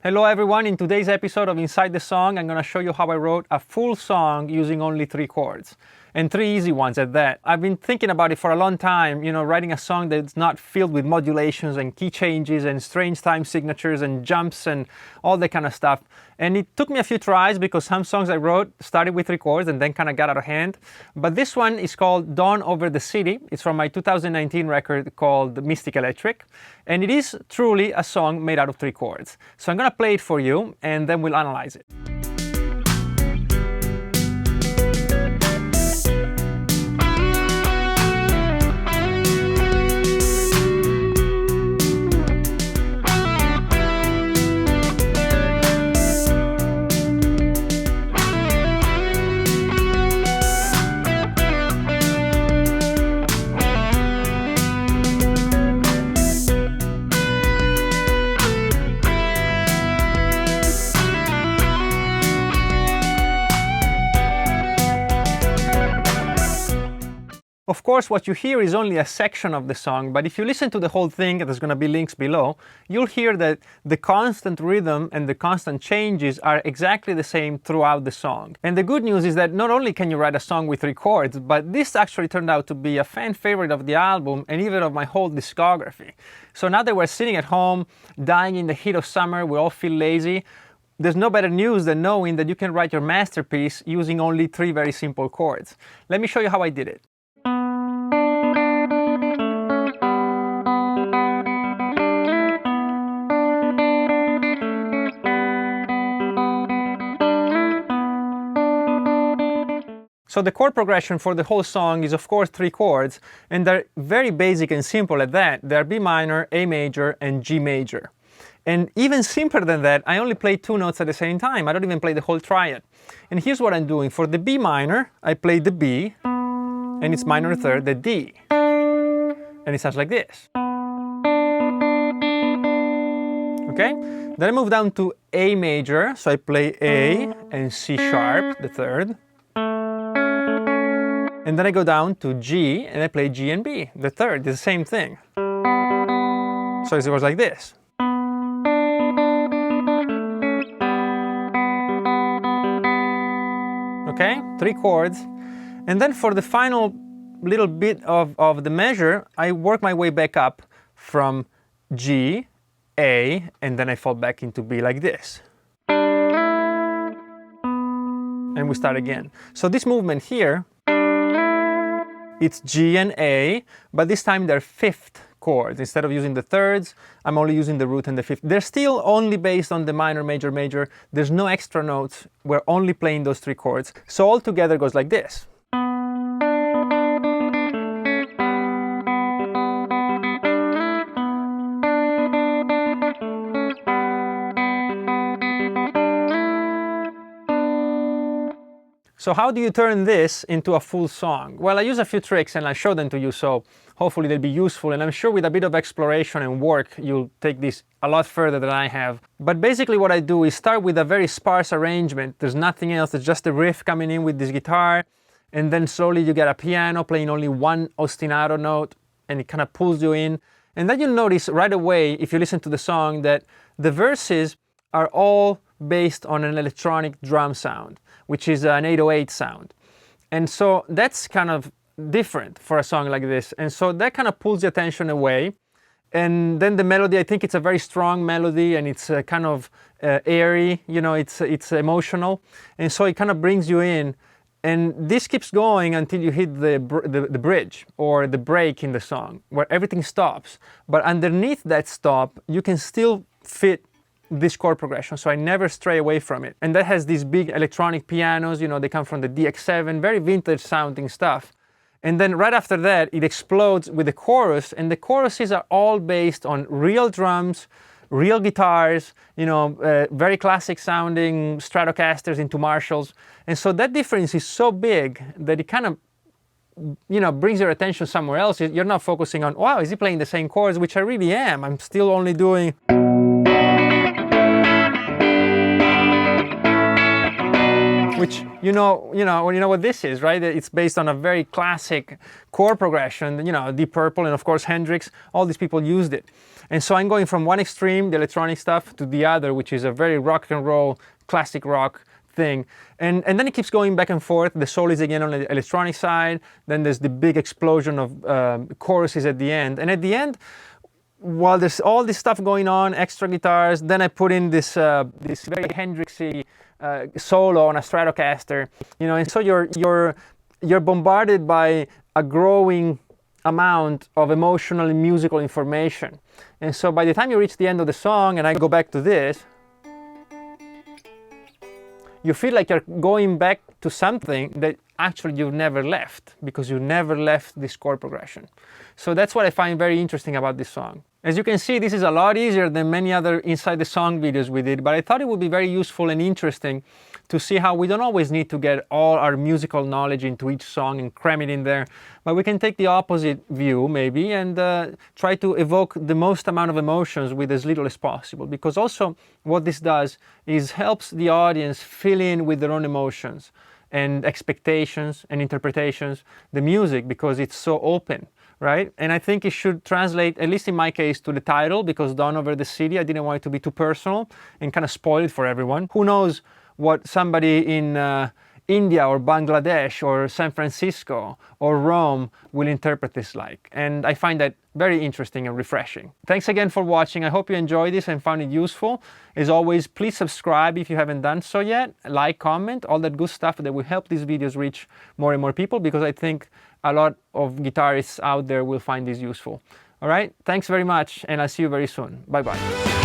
Hello everyone, in today's episode of Inside the Song, I'm going to show you how I wrote a full song using only 3 chords. And 3 easy ones at that. I've been thinking about it for a long time, writing a song that's not filled with modulations and key changes and strange time signatures and jumps and all that kind of stuff. And it took me a few tries because some songs I wrote started with 3 chords and then kind of got out of hand. But this one is called Dawn Over the City. It's from my 2019 record called Mystic Electric. And it is truly a song made out of 3 chords. So I'm going to play it for you and then we'll analyze it. Of course, what you hear is only a section of the song, but if you listen to the whole thing, there's going to be links below, you'll hear that the constant rhythm and the constant changes are exactly the same throughout the song. And the good news is that not only can you write a song with 3 chords, but this actually turned out to be a fan favorite of the album and even of my whole discography. So now that we're sitting at home, dying in the heat of summer, we all feel lazy, there's no better news than knowing that you can write your masterpiece using only 3 very simple chords. Let me show you how I did it. So the chord progression for the whole song is of course 3 chords, and they're very basic and simple at that. They're B minor, A major, and G major. And even simpler than that, I only play 2 notes at the same time. I don't even play the whole triad. And here's what I'm doing. For the B minor, I play the B, and its minor third, the D. And it sounds like this. Okay? Then I move down to A major, so I play A and C sharp, the third. And then I go down to G and I play G and B, the third, it's the same thing. So it goes like this. Okay, 3 chords. And then for the final little bit of the measure, I work my way back up from G, A, and then I fall back into B like this. And we start again. So this movement here, it's G and A, but this time they're 5th chords. Instead of using the thirds, I'm only using the root and the 5th. They're still only based on the minor, major, major. There's no extra notes. We're only playing those 3 chords. So all together it goes like this. So how do you turn this into a full song? Well, I use a few tricks and I show them to you, so hopefully they'll be useful. And I'm sure with a bit of exploration and work, you'll take this a lot further than I have. But basically what I do is start with a very sparse arrangement. There's nothing else, it's just a riff coming in with this guitar. And then slowly you get a piano playing only 1 ostinato note, and it kind of pulls you in. And then you'll notice right away, if you listen to the song, that the verses are all based on an electronic drum sound, which is an 808 sound. And so that's kind of different for a song like this. And so that kind of pulls the attention away. And then the melody, I think it's a very strong melody and it's kind of airy, it's emotional. And so it kind of brings you in. And this keeps going until you hit the bridge or the break in the song where everything stops. But underneath that stop, you can still fit this chord progression, so I never stray away from it. And that has these big electronic pianos, they come from the DX7, very vintage sounding stuff. And then right after that, it explodes with the chorus, and the choruses are all based on real drums, real guitars, very classic sounding Stratocasters into Marshalls. And so that difference is so big that it kind of brings your attention somewhere else. You're not focusing on, wow, is he playing the same chords, which I really am. I'm still only doing. Which, you know what this is, right? It's based on a very classic chord progression, Deep Purple and of course Hendrix, all these people used it. And so I'm going from one extreme, the electronic stuff, to the other, which is a very rock and roll, classic rock thing. And then it keeps going back and forth. The solo is again on the electronic side. Then there's the big explosion of choruses at the end. And at the end, while there's all this stuff going on, extra guitars, then I put in this very Hendrixy solo on a Stratocaster, and so you're bombarded by a growing amount of emotional and musical information. And so by the time you reach the end of the song, and I go back to this, you feel like you're going back to something that actually you've never left, because you never left this chord progression. So that's what I find very interesting about this song. As you can see, this is a lot easier than many other Inside the Song videos we did, but I thought it would be very useful and interesting to see how we don't always need to get all our musical knowledge into each song and cram it in there, but we can take the opposite view maybe and try to evoke the most amount of emotions with as little as possible, because also what this does is helps the audience fill in with their own emotions and expectations and interpretations, the music, because it's so open, right? And I think it should translate, at least in my case, to the title, because Dawn Over the City, I didn't want it to be too personal and kind of spoil it for everyone. Who knows what somebody in India or Bangladesh or San Francisco or Rome will interpret this like. And I find that very interesting and refreshing. Thanks again for watching. I hope you enjoyed this and found it useful. As always, please subscribe if you haven't done so yet. Like, comment, all that good stuff that will help these videos reach more and more people, because I think a lot of guitarists out there will find this useful. All right, thanks very much, and I'll see you very soon. Bye-bye.